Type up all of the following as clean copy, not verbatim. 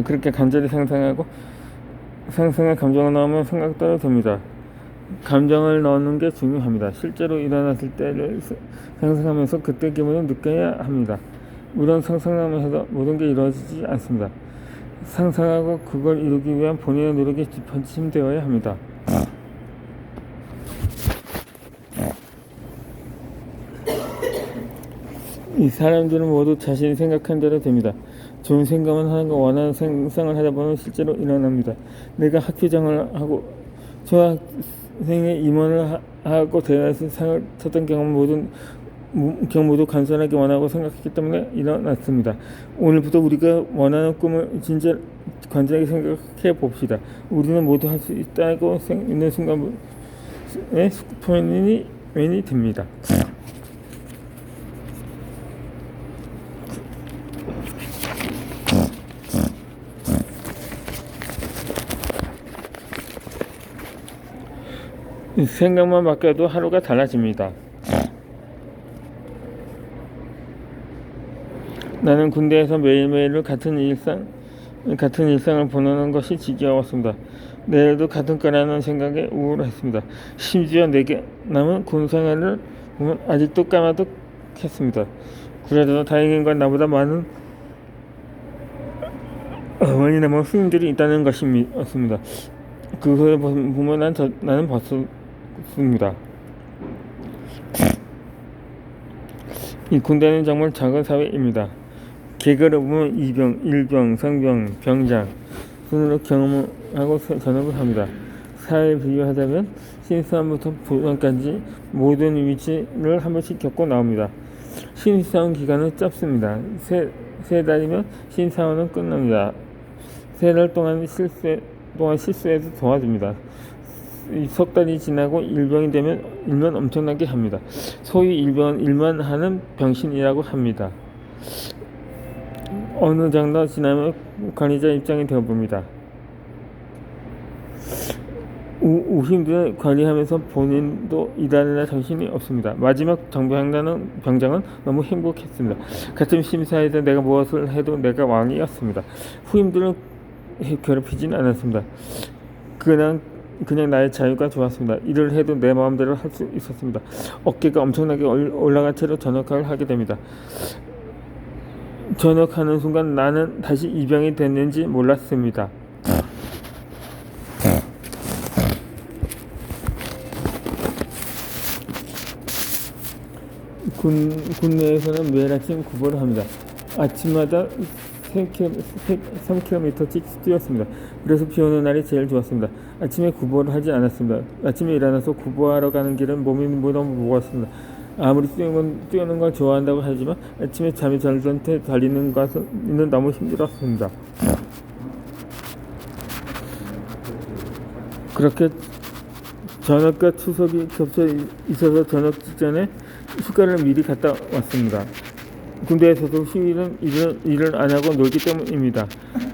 그렇게 간절히 상상한 감정을 넣으면 생각대로 됩니다. 감정을 넣는 게 중요합니다. 실제로 일어났을 때를 상상하면서 그때 기분을 느껴야 합니다. 물론 상상만 해도 모든 게 이루어지지 않습니다. 상상하고 그걸 이루기 위한 본인의 노력이 뒷받침되어야 합니다. 이 사람들은 모두 자신이 생각한 대로 됩니다. 좋은 생각만 하는 거 원하는 생각을 하다 보면 실제로 일어납니다. 내가 학교장을 하고 중학생의 임원을 하고 대학에서 상을 탔던 경험 모두 간단하게 원하고 생각했기 때문에 일어났습니다. 오늘부터 우리가 원하는 꿈을 진짜 간단하게 생각해 봅시다. 우리는 모두 할 수 있다고 있는 순간에 슈퍼맨이 됩니다. 생각만 바뀌어도 하루가 달라집니다. 나는 군대에서 매일매일 같은 일상을 보내는 것이 지겨웠습니다. 내일도 같은 거라는 생각에 우울했습니다. 심지어 내게 남은 군 생활을 보면 아직도 까마득했습니다. 그래도 다행인 건 나보다 많이 남은 후임들이 있다는 것이었습니다. 그걸 보면 나는 벗었습니다. 이 군대는 정말 작은 사회입니다. 계급을 보면 이병, 일병, 상병, 병장 순으로 경험하고 전업을 합니다. 사회에 비교하자면 신입사원부터 부장까지 모든 위치를 한 번씩 겪고 나옵니다. 신입사원 기간은 짧습니다. 세 달이면 신입사원은 끝납니다. 세 달 동안 실수해도 도와줍니다. 석 달이 지나고 일병이 되면 일만 엄청나게 합니다. 소위 일병은 일만 하는 병신이라고 합니다. 어느 정도 지나면 관리자 입장이 되어봅니다. 우심들을 관리하면서 본인도 일하느라 정신이 없습니다. 마지막 병장은 너무 행복했습니다. 같은 심사에서 내가 무엇을 해도 내가 왕이었습니다. 후임들은 괴롭히진 않았습니다. 그냥 나의 자유가 좋았습니다. 일을 해도 내 마음대로 할 수 있었습니다. 어깨가 엄청나게 올라간 채로 전역을 하게 됩니다. 전역하는 순간 나는 다시 입영이 됐는지 몰랐습니다. 군 내에서는 매일 아침 구보를 합니다. 아침마다 3km씩 뛰었습니다. 그래서 비 오는 날이 제일 좋았습니다. 아침에 구보를 하지 않았습니다. 아침에 일어나서 구보하러 가는 길은 몸이 너무 무거웠습니다. 아무리 뛰는 걸 좋아한다고 하지만 아침에 잠이 잘 든 채 달리는 것은 너무 힘들었습니다. 그렇게 저녁과 추석이 겹쳐 있어서 저녁 직전에 휴가를 미리 갔다 왔습니다. 군대에서도 휴일은 일을 안 하고 놀기 때문입니다.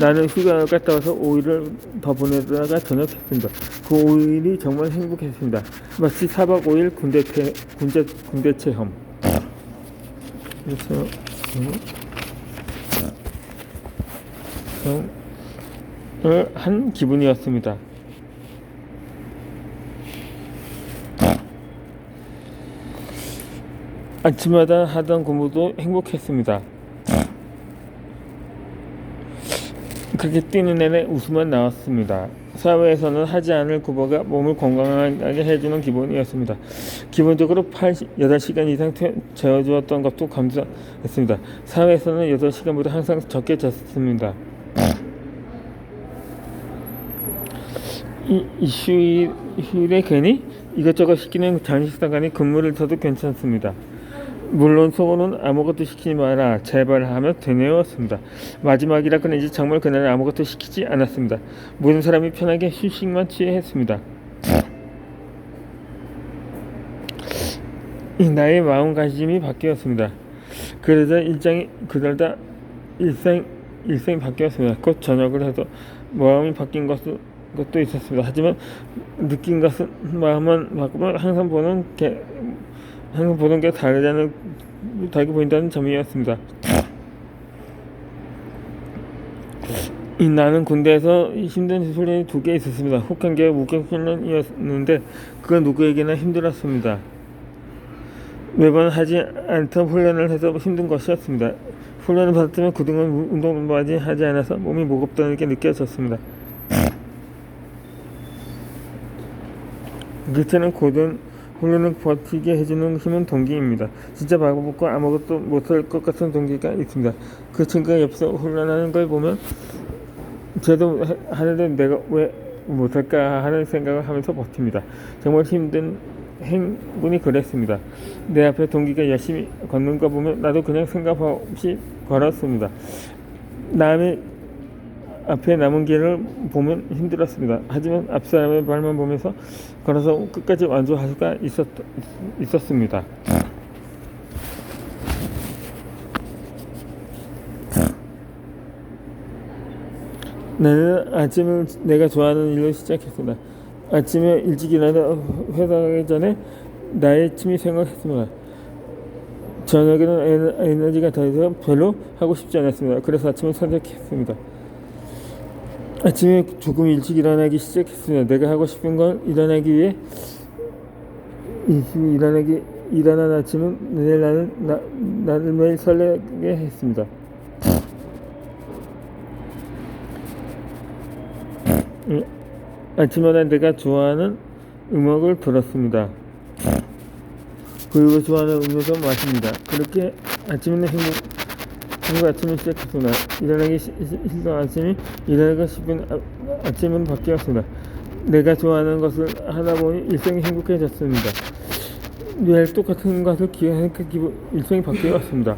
나는 휴가 갔다 와서 5일을 더 보내다가 전역했습니다. 그 5일이 정말 행복했습니다. 마치 4박 5일 군대 체험. 그래서 한 기분이었습니다. 아침마다 하던 공부도 행복했습니다. 그렇게 뛰는 내내 웃음만 나왔습니다. 사회에서는 하지 않을 구보가 몸을 건강하게 해주는 기본이었습니다. 기본적으로 8시간 이상 재워주었던 것도 감사했습니다. 사회에서는 8시간보다 항상 적게 잤습니다. 휴일에 괜히 이것저것 시키는 장식사관이 근무를 쳐도 괜찮습니다. 물론 속으로는 아무것도 시키지 마라 제발 하며 되뇌었습니다. 마지막이라 그런지 정말 그날은 아무것도 시키지 않았습니다. 모든 사람이 편하게 휴식만 취했습니다. 나의 마음가짐이 바뀌었습니다. 그러자 일상이 바뀌었습니다. 곧 저녁을 해서 마음이 바뀐 것도 있었습니다. 하지만 느낀 것은 마음만 바꾸면 항상 보는 게 다르게 보인다는 점이었습니다. 나는 군대에서 힘든 훈련이 2개 있었습니다. 혹한계와 무격 훈련이었는데 그건 누구에게나 힘들었습니다. 매번 하지 않던 훈련을 해서 힘든 것이었습니다. 훈련을 받았지만 그동안 운동을 많이 하지 않아서 몸이 무겁다는 게 느껴졌습니다. 그때는 고된 훈련을 버티게 해주는 힘은 동기입니다. 진짜 바보고 아무것도 못할 것 같은 동기가 있습니다. 그 친구가 옆에서 훈련하는 걸 보면 쟤도 하는데 내가 왜 못할까 하는 생각을 하면서 버팁니다. 정말 힘든 행군이 그랬습니다. 내 앞에 동기가 열심히 걷는 거 보면 나도 그냥 생각 없이 걸었습니다. 남의 앞에 남은 길을 보면 힘들었습니다. 하지만 앞 사람의 발만 보면서 걸어서 끝까지 완주할 수가 있었습니다. 나는 아침을 내가 좋아하는 일로 시작했습니다. 아침에 일찍 일어나 회사 가기 전에 나의 취미 생각했습니다. 저녁에는 에너지가 더 있어서 별로 하고 싶지 않았습니다. 그래서 아침을 선택했습니다. 아침에 조금 일찍 일어나기 시작했습니다. 내가 하고 싶은 건 일어나기 위해 일어난 아침은 내일 나를 매일 설레게 했습니다. 아침마다 내가 좋아하는 음악을 들었습니다. 그리고 좋아하는 음료도 마십니다. 그렇게 아침에는 행복 아침을 시작했습니다. 일어나기 싫던 아침이 일어나고 싶은 아침은 바뀌었습니다. 내가 좋아하는 것을 하다 보니 일상이 행복해졌습니다. 매일 똑같은 것을 기억하니까 일상이 바뀌었습니다.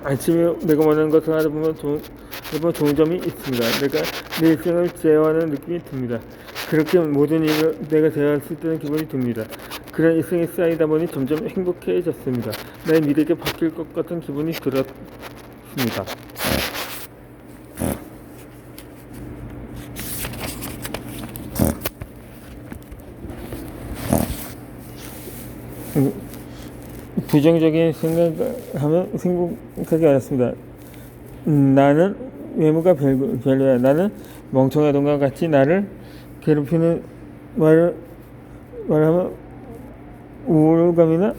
아침에 내가 원하는 것을 하다 보면 좋은 점이 있습니다. 내가 내 일생을 제어하는 느낌이 듭니다. 그렇게 모든 일을 내가 대할 수 있다는 기분이 듭니다. 그런 일생이 쌓이다 보니 점점 행복해졌습니다. 나의 미래가 바뀔 것 같은 기분이 들었습니다. 부정적인 생각하면 행복하지 않았습니다. 나는 외모가 별로야. 나는 멍청하던가 같이 나를 괴롭히는 말하면 우울감이나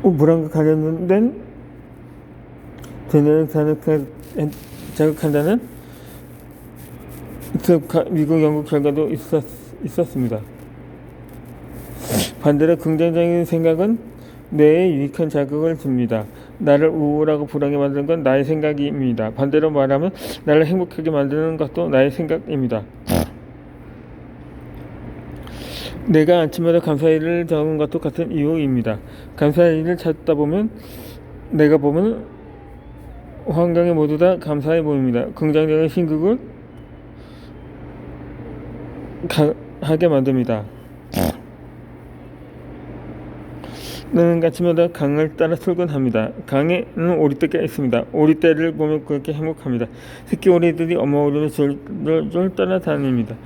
불안과 관련된 되뇌를 자극한다는 미국 연구 결과도 있었습니다. 반대로 긍정적인 생각은 뇌에 유익한 자극을 줍니다. 나를 우울하고 불안하게 만드는 건 나의 생각입니다. 반대로 말하면 나를 행복하게 만드는 것도 나의 생각입니다. 내가 아침마다 감사일을 적은 것도 같은 이유입니다. 감사일을 찾다 보면 내가 보면 환경이 모두 다 감사해 보입니다. 긍정적인 신극을 하게 만듭니다. 나는 아침마다 강을 따라 출근합니다. 강에는 오리떼가 있습니다. 오리떼를 보면 그렇게 행복합니다. 새끼 오리들이 엄마 오리를 쫄쫄 따라다닙니다.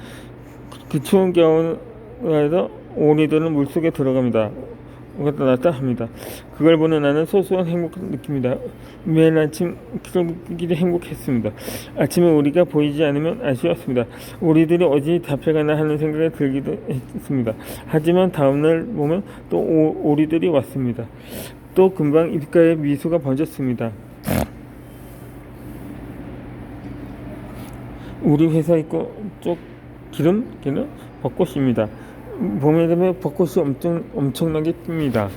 그 추운 겨울에도 오리들은 물속에 들어갑니다. 왔다 합니다. 그걸 보는 나는 소소한 행복을 느낍니다. 매일 아침 출근길이 행복했습니다. 아침에 오리가 보이지 않으면 아쉬웠습니다. 오리들이 어디 잡혀가나 하는 생각이 들기도 했습니다. 하지만 다음날 보면 또 오리들이 왔습니다. 또 금방 입가에 미소가 번졌습니다. 우리 회사 있고 쪽 기름기는 벚꽃입니다. 봄에 되면 벚꽃이 엄청나게 핍니다.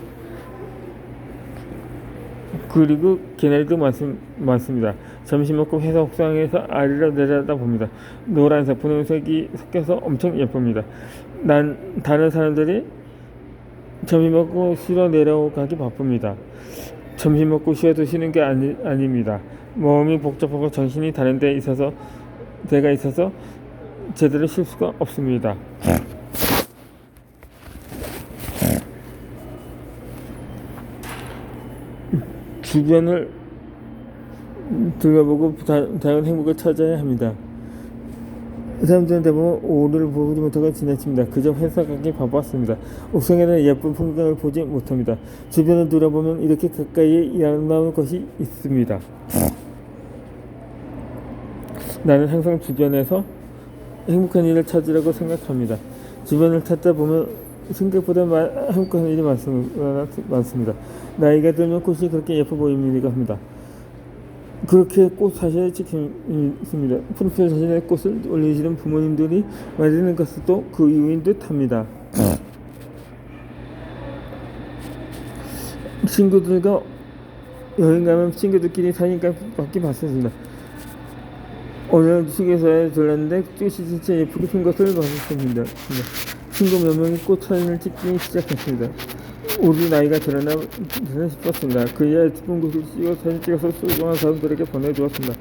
그리고 개나리도 많습니다. 점심 먹고 회사 옥상에서 아래로 내려다 봅니다. 노란색, 분홍색이 섞여서 엄청 예쁩니다. 다른 사람들이 점심 먹고 쉬러 내려가기 바쁩니다. 점심 먹고 쉬어도 쉬는 게 아닙니다. 몸이 복잡하고 정신이 다른 데가 있어서 제대로 쉴 수가 없습니다. 주변을 둘러보고 다양한 행복을 찾아야 합니다. 사람들은 대부분 오후를 보지 못하고 지나칩니다. 그저 회사 가기 바빴습니다. 옥상에는 예쁜 풍경을 보지 못합니다. 주변을 돌아보면 이렇게 가까이에 아름다운 것이 있습니다. 나는 항상 주변에서 행복한 일을 찾으려고 생각합니다. 주변을 찾다 보면 생각보다 행복한 일이 많습니다. 나이가 들면 꽃이 그렇게 예뻐 보입니다 합니다. 그렇게 꽃 사진을 찍습니다. 프로필 사진에 꽃을 올리시는 부모님들이 많은 것도 그 이유인 듯 합니다. 친구들과 여행 가면 친구들끼리 사진가 받기 봤습니다. 오늘 휴게소에 들렀는데 꽃이 진짜 예쁘게 핀 것을 봤습니다. 친구 몇 명이 꽃 사진을 찍기 시작했습니다. 우리 나이가 들었나 싶었습니다. 그야 예쁜 곳을 사진 찍어서 소중한 사람들에게 보내주었습니다.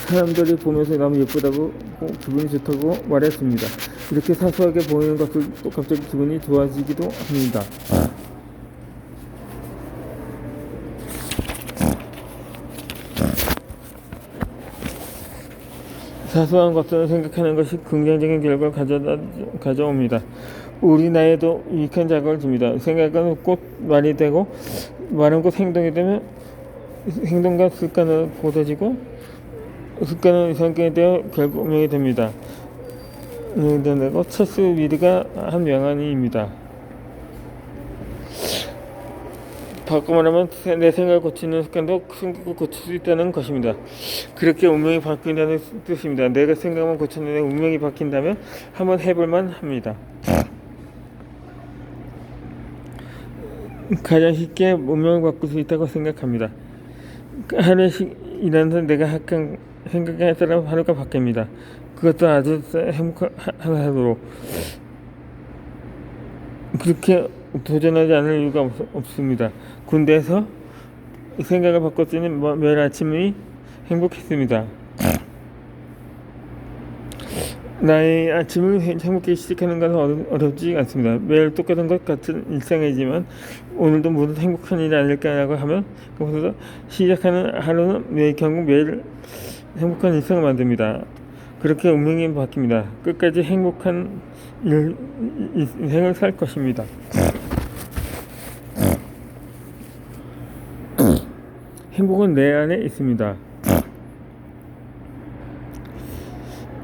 사람들이 보면서 너무 예쁘다고 기분이 좋다고 말했습니다. 이렇게 사소하게 보이는 것을 또 갑자기 기분이 좋아지기도 합니다. 사소한 것들을 생각하는 것이 긍정적인 결과를 가져옵니다. 우리 나이에도 유익한 자극을 줍니다. 생각은 곧 말이 되고 말은 곧 행동이 되면 행동과 습관은 곧어지고 습관은 성격이 되어 결국 운명이 됩니다. 되고 찰스 위드가 한 명언입니다. 바꿔 말하면 내 생각을 고치는 습관도 성격을 고칠 수 있다는 것입니다. 그렇게 운명이 바뀐다는 뜻입니다. 내가 생각만 고쳤는데 운명이 바뀐다면 한번 해볼만 합니다. 가장 쉽게 운명을 바꿀 수 있다고 생각합니다. 하루씩 일하면서 내가 생각에 따라 하루가 바뀝니다. 그것도 아주 행복하도록 그렇게 도전하지 않을 이유가 없습니다. 군대에서 생각을 바꿨더니 매일 아침이 행복했습니다. 나의 아침을 행복하게 시작하는 것은 어렵지 않습니다. 매일 똑같은 것 같은 일상이지만 오늘도 모두 행복한 일이 아닐까라고 하면 그것에서 시작하는 하루는 결국 매일 행복한 일상을 만듭니다. 그렇게 운명이 바뀝니다. 끝까지 행복한 인생을 살 것입니다. 행복은 내 안에 있습니다.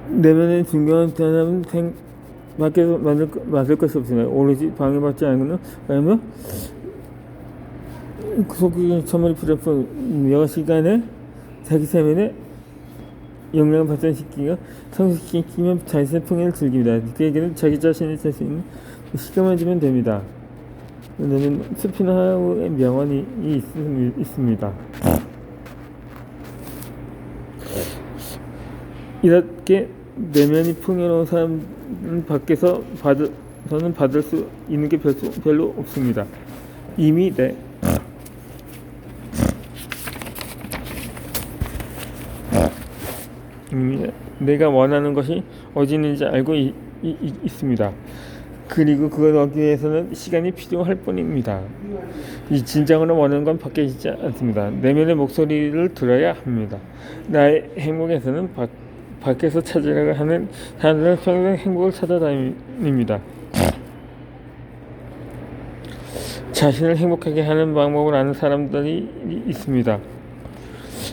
내면의 중요한 변화는 밖에서 만들 것이 없습니다. 오로지 방해받지 않으면 속이 처음에 필요 없은 여가 시간에 자기 세면에 영향을 발전시키고 성숙시키면 자신의 평행을 즐깁니다. 그에게는 자기 자신을 잘 수 있는 시간만 주면 됩니다. 저는 스피너의 명언이 있습니다. 이렇게 내면이 풍요로운 사람은 밖에서 저는 받을 수 있는 게 별로 없습니다. 이미 내가 원하는 것이 어디 있는지 알고 있습니다. 그리고 그걸 얻기 위해서는 시간이 필요할 뿐입니다. 이 진정으로 원하는 건 밖에 있지 않습니다. 내면의 목소리를 들어야 합니다. 나의 행복에서는 밖에서 찾으려고 하는 사람들은 평생 행복을 찾아다닙니다. 자신을 행복하게 하는 방법을 아는 사람들이 있습니다.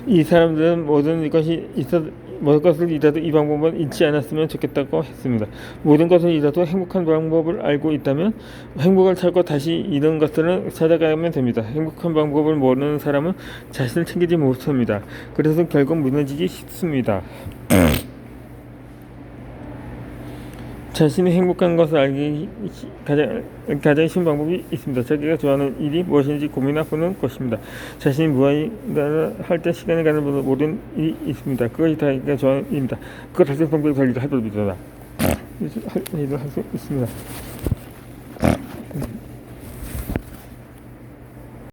이 사람들은 모든 것을 잃어도 이 방법을 잊지 않았으면 좋겠다고 했습니다. 모든 것을 잃어도 행복한 방법을 알고 있다면 행복을 찾고 다시 잃은 것들을 찾아가면 됩니다. 행복한 방법을 모르는 사람은 자신을 챙기지 못합니다. 그래서 결국 무너지기 쉽습니다. 자신이 행복한 것을 알기 가장 쉬운 방법이 있습니다. 자기가 좋아하는 일이 무엇인지 고민해보는 것입니다. 자신이 무엇인가를 할 때 시간이 가는 것을 모르는 일이 있습니다. 그것이 자기가 좋아하는 일입니다. 그것 자체 성격을 관리할 수 있습니다.